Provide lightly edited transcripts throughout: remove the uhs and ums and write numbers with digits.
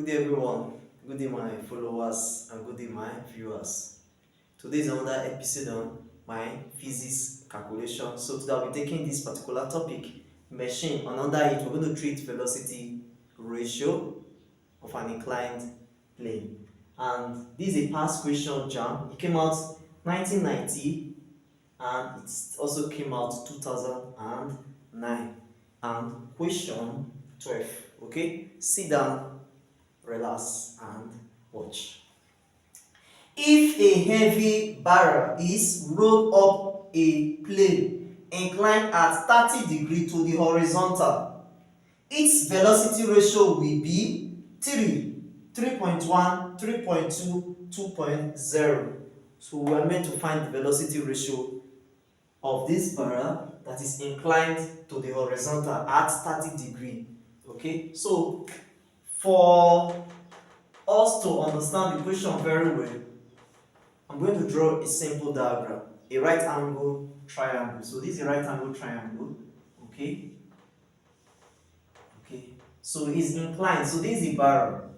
Good day everyone, good day my followers and good day my viewers. Today is another episode on my physics calculation. So today I'll be taking this particular topic, machine, and under it we're going to treat velocity ratio of an inclined plane. And this is a past question JAMB. It came out 1990 and it also came out 2009. And question 12. Okay, sit down, relax and watch. If a heavy barrel is rolled up a plane inclined at 30 degrees to the horizontal, its velocity ratio will be 3, 3.1, 3.2, 2.0. So we are meant to find the velocity ratio of this barrel that is inclined to the horizontal at 30 degrees. Okay, so for us to understand the question very well, I'm going to draw a simple diagram, a right angle triangle. So this is a right angle triangle. Okay, so it's inclined. So this is the barrel.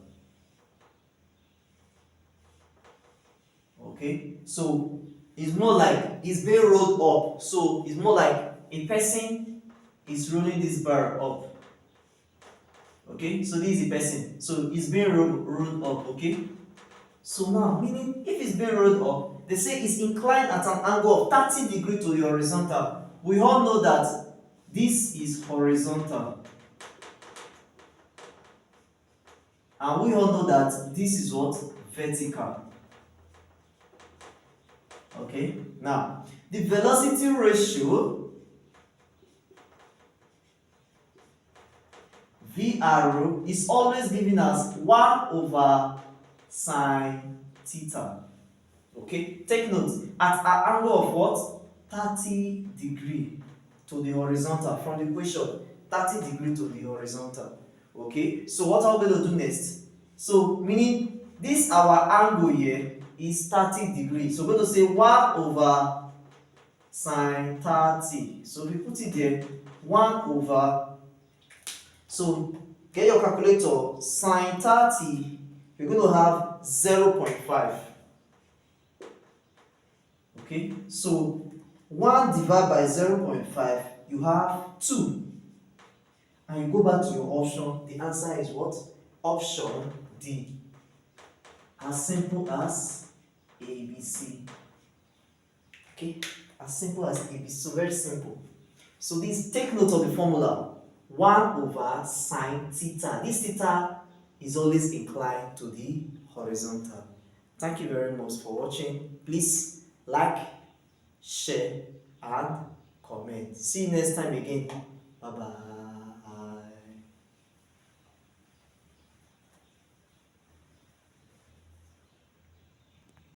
Okay, so it's more like it's being rolled up. So it's more like a person is rolling this barrel up. Okay, so this is the person. So it's being rolled up. Okay, so now meaning if it's being rolled up, they say it's inclined at an angle of 30 degrees to the horizontal. We all know that this is horizontal, and we all know that this is what? Vertical. Okay, now the velocity ratio VR is always given as 1 over sine theta. Okay, take note, at an angle of what? 30 degrees to the horizontal. From the equation, 30 degrees to the horizontal. Okay, so what are we going to do next? So meaning this our angle here is 30 degrees. So we're going to say 1 over sine 30. So we put it there, 1 over, so get your calculator, sine 30, you're going to have 0.5. Okay, so 1 divided by 0.5, you have 2. And you go back to your option, the answer is what? Option D. As simple as ABC. Okay, as simple as ABC. So very simple. So this, take note of the formula. 1 over sine theta. This theta is always inclined to the horizontal. Thank you very much for watching. Please like, share and comment. See you next time again. Bye bye.